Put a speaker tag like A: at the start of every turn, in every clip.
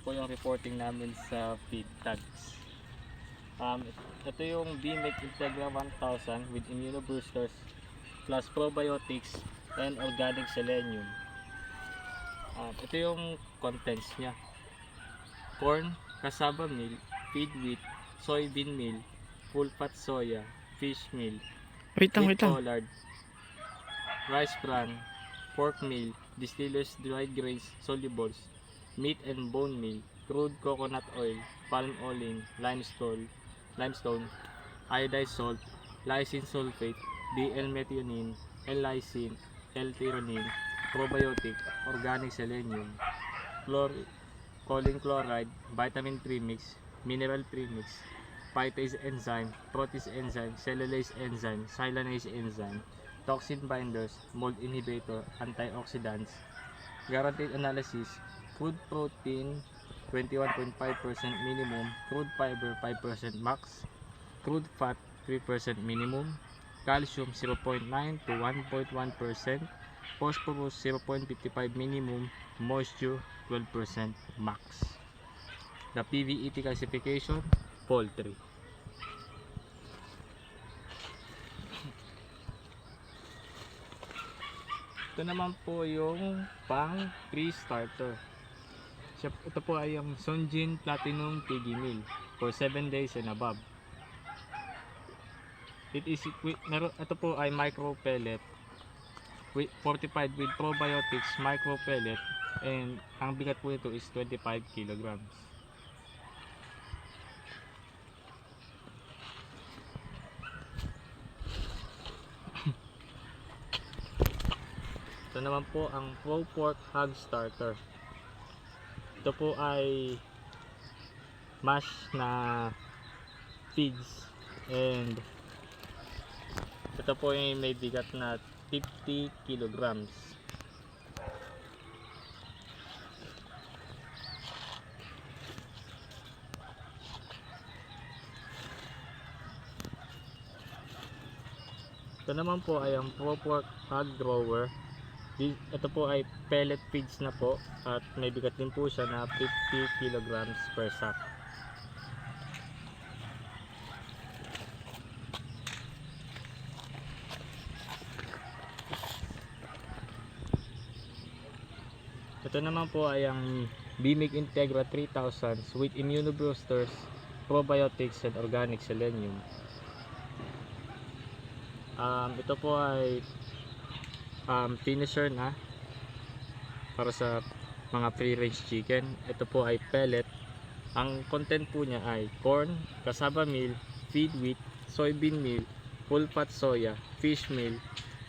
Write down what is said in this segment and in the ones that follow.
A: po yung reporting namin sa feed tags. Ito yung BMEC Integra 1000 with immunoboosters plus probiotics and organic selenium. Ito yung contents niya: corn, cassava meal, feed wheat, soybean meal, full fat soya, fish meal,
B: Wait lang.
A: pollard, rice bran, pork meal, distillers dried grains solubles, meat and bone meal, crude coconut oil, palm oil, limestone, iodized salt, lysine sulfate, D-L-methionine, L-lysine, L-theanine, probiotic, organic selenium, choline chloride, vitamin premix, mineral premix, phytase enzyme, protease enzyme, cellulase enzyme, silanase enzyme, toxin binders, mold inhibitor, antioxidants. Guaranteed analysis: crude protein 21.5% minimum, crude fiber 5% max, crude fat 3% minimum, calcium 0.9 to 1.1%, phosphorus 0.55 minimum, moisture 12% max. The PVET classification: poultry. Ito naman po yung pang pre-starter. Ito po ay yung Sunjin Platinum Piggy Meal for 7 days and above. Ito po ay micro pellet fortified with probiotics, micro pellet, and ang bigat po ito is 25 kilograms. Ito naman po ang Pro Pork Hog Starter. Ito po ay mash na feeds, and ito po ay may bigat na 50 kilograms. Ito naman po ay ang Pro Pork Hog Grower. Ito po ay pellet feeds na po at may bigat din po siya na 50 kilograms per sack. Ito naman po ay ang BMEC Integra 3000 with immunoboosters, probiotics, and organic selenium. Ito po ay finisher na para sa mga free range chicken. Ito po ay pellet. Ang content po niya ay corn, cassava meal, feed wheat, soybean meal, full fat soya, fish meal,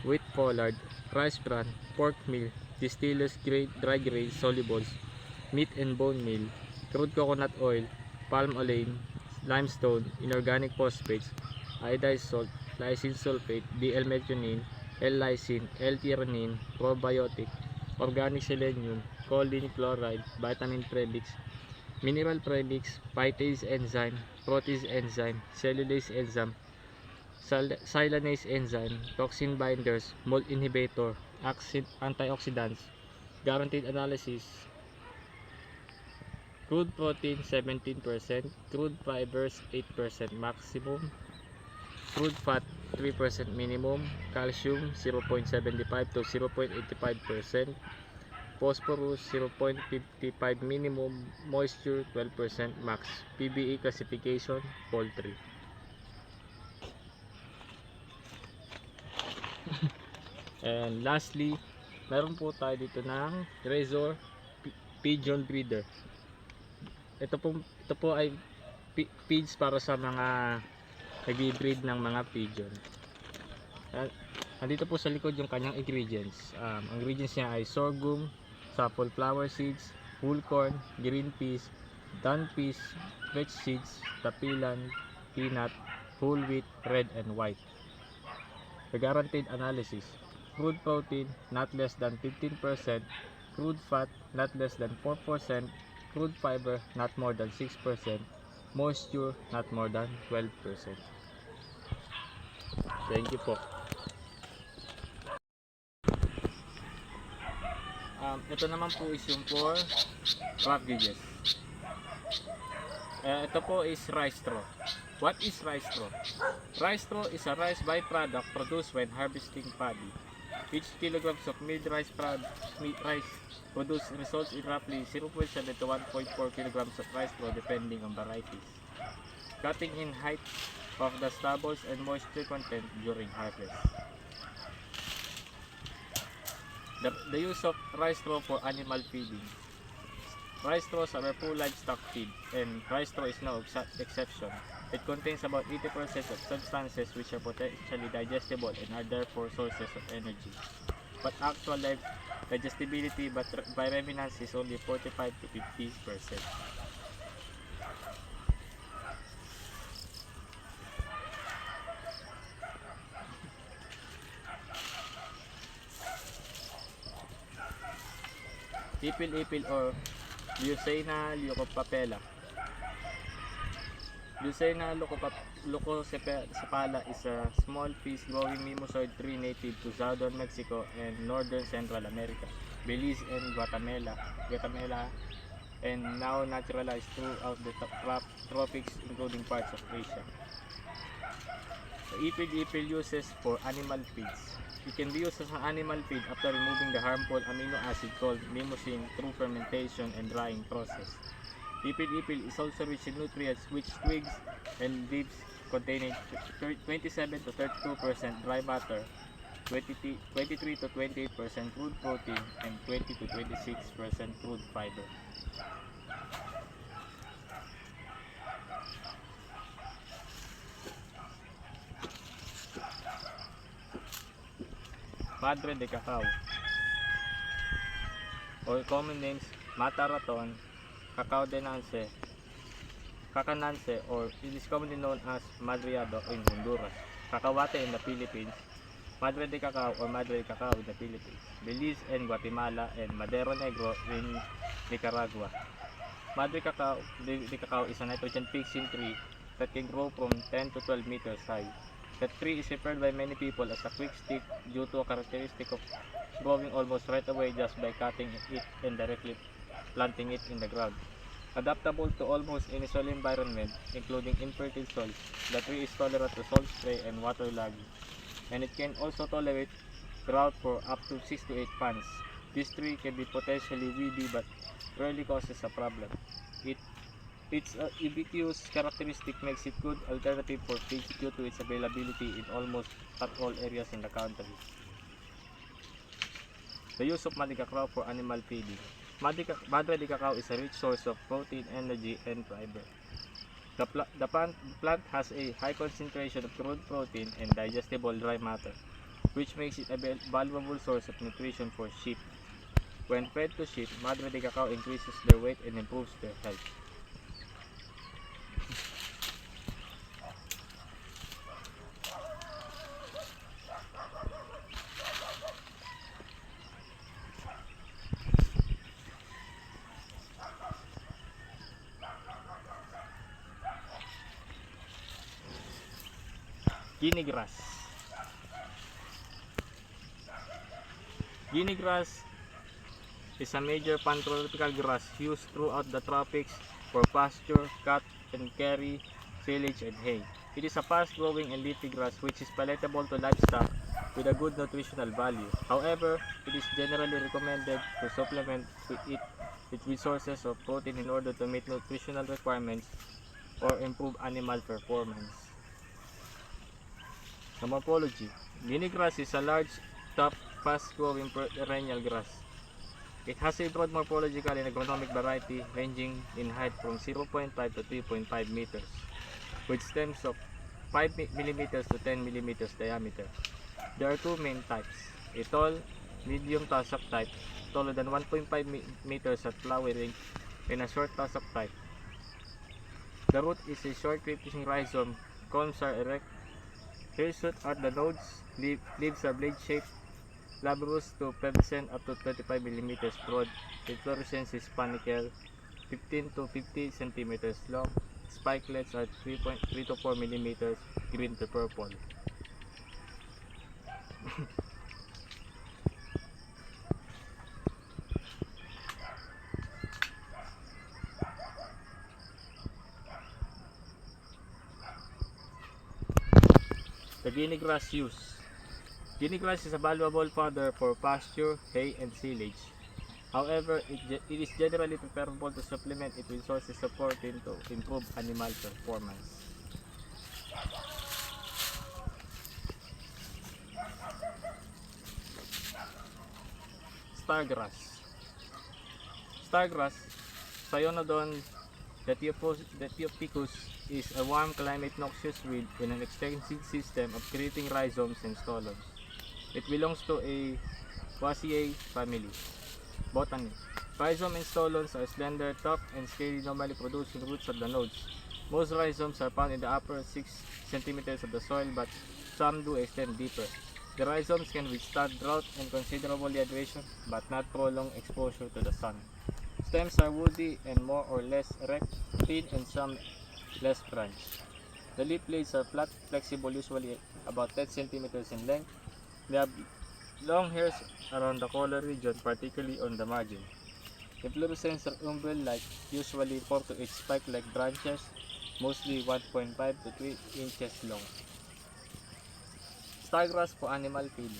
A: wheat pollard, rice bran, pork meal, distillers dry grains solubles, meat and bone meal, crude coconut oil, palm oil, limestone, inorganic phosphates, iodized salt, lysine sulfate, D-L-methionine, L-lysine, L-theanine, probiotic, organic selenium, choline chloride, vitamin premix, mineral premix, phytase enzyme, protease enzyme, cellulase enzyme, silanase enzyme, toxin binders, mold inhibitor, antioxidants. Guaranteed analysis: crude protein 17%, crude fibers 8% maximum, crude fat 3% minimum, calcium 0.75 to 0.85%, phosphorus 0.55 minimum, moisture 12% max. PBE classification: poultry. And lastly, meron po tayo dito ng Razor Pigeon Breeder. Ito po ay feeds para sa mga nag-breed ng mga pigeon. Nandito po sa likod yung kanyang ingredients. Ang ingredients niya ay sorghum, safflower seeds, whole corn, green peas, dun peas, flax seeds, tapilan, peanut, whole wheat, red and white. The guaranteed analysis: crude protein not less than 15%, crude fat not less than 4%, crude fiber not more than 6%, moisture not more than 12%. Thank you po. Ito naman po is yung for rough gauges. Ito po is rice straw. What is rice straw? Rice straw is a rice byproduct produced when harvesting paddy. Each kilograms of milled rice produced results in roughly 0.7 to 1.4 kilograms of rice straw depending on varieties. Cutting in height of the stubbles and moisture content during harvest. The use of rice straw for animal feeding. Rice straws are a full livestock feed, and rice straw is no exception. It contains about 80% of substances which are potentially digestible and are therefore sources of energy. But actual digestibility by remnants is only 45 to 50%. Ipil-ipil or Leucaena leucopapella. Leucaena leucopapella is a small fish-growing mimosoid tree native to southern Mexico and northern Central America, Belize and Guatemala, and now naturalized throughout the tropics including parts of Asia. The ipil-ipil uses for animal feeds. It can be used as an animal feed after removing the harmful amino acid called mimosine through fermentation and drying process. Ipil-ipil is also rich in nutrients which twigs and leaves containing 27 to 32% dry matter, 23 to 28% crude protein, and 20 to 26% crude fiber. Madre de cacao, or common names Mata raton, cacao de nance, cacanance, or it is commonly known as madriado in Honduras, cacahuate in the Philippines, Madre de cacao or Madre de cacao in the Philippines, Belize and Guatemala, and Madero Negro in Nicaragua. Madre de cacao is a nitrogen-fixing tree that can grow from 10 to 12 meters high. The tree is referred by many people as a quick stick due to a characteristic of growing almost right away just by cutting it and directly planting it in the ground. Adaptable to almost any soil environment, including infertile soils, the tree is tolerant to salt spray and waterlogging, and it can also tolerate drought for up to 6 to 8 months. This tree can be potentially weedy but rarely causes a problem. Its ubiquitous characteristic makes it good alternative for pigs due to its availability in almost all areas in the country. The use of Madre de cacao for animal feeding. Madre de cacao is a rich source of protein, energy, and fiber. The plant has a high concentration of crude protein and digestible dry matter, which makes it a valuable source of nutrition for sheep. When fed to sheep, Madre de cacao increases their weight and improves their health. Guinea grass. Guinea grass is a major pantropical grass used throughout the tropics for pasture, cut and carry, silage, and hay. It is a fast-growing and leafy grass which is palatable to livestock with a good nutritional value. However, it is generally recommended to supplement it with sources of protein in order to meet nutritional requirements or improve animal performance. The morphology. Guinea grass is a large, tough, fast-growing perennial grass. It has a broad morphological and agronomic variety ranging in height from 0.5 to 3.5 meters, with stems of 5 mm to 10 mm diameter. There are two main types, a tall, medium tussock type, taller than 1.5 meters at flowering, and a short tussock type. The root is a short creeping rhizome, culms are erect, hirsute at the nodes, leaves are blade-shaped, glabrous to pubescent up to 25 mm broad. Inflorescence is panicle, 15 to 50 cm long. Spikelets are 3 to 4 mm, green to purple. guinea grass use. Guinea grass is a valuable fodder for pasture, hay, and silage. However, it is generally preferable to supplement it with sources of protein to improve animal performance. Stargrass. Stargrass, Cyanodon datiopicus, is a warm climate noxious weed with an extensive system of creating rhizomes and stolons. It belongs to a Poaceae family. Botany. Rhizome and stolons are slender, tough, and scaly, normally producing roots at the nodes. Most rhizomes are found in the upper 6 cm of the soil, but some do extend deeper. The rhizomes can withstand drought and considerable dehydration, but not prolonged exposure to the sun. Stems are woody and more or less erect, thin, and some less branched. The leaf blades are flat, flexible, usually about 10 cm in length. They have long hairs around the collar region, particularly on the margin. Inflorescences are umbel-like, usually 4 to 8 spike-like branches, mostly 1.5 to 3 inches long. Stargrass for animal feeding.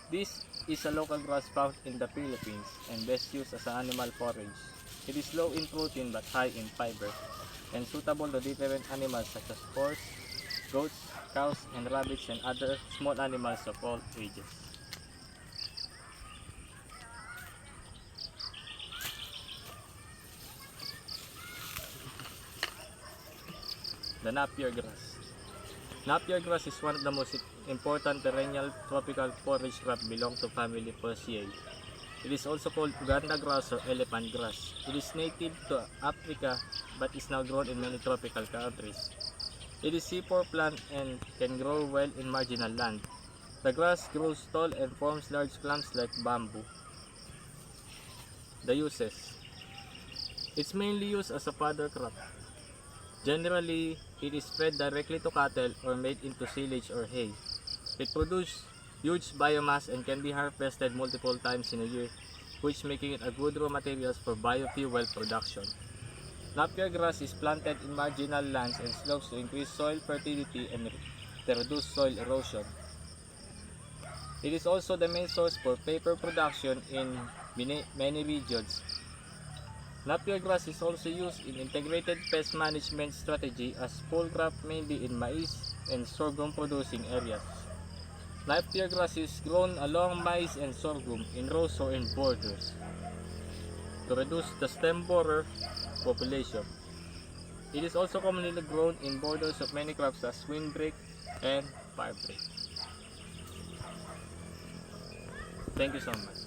A: This is a local grass found in the Philippines and best used as an animal forage. It is low in protein but high in fiber and suitable to different animals such as horse, goats, cows, and rabbits, and other small animals of all ages. The Napier grass. Napier grass is one of the most important perennial tropical forage crop belong to family Poaceae. It is also called Uganda grass or elephant grass. It is native to Africa but is now grown in many tropical countries. It is C4 plant and can grow well in marginal land. The grass grows tall and forms large clumps like bamboo. The uses. It's mainly used as a fodder crop. Generally, it is fed directly to cattle or made into silage or hay. It produces huge biomass and can be harvested multiple times in a year, which making it a good raw materials for biofuel production. Napier grass is planted in marginal lands and slopes to increase soil fertility and to reduce soil erosion. It is also the main source for paper production in many regions. Napier grass is also used in integrated pest management strategy as pole crop mainly in maize and sorghum producing areas. Napier grass is grown along maize and sorghum in rows or in borders to reduce the stem borer population. It is also commonly grown in borders of many crops as windbreak and firebrake. Thank you so much.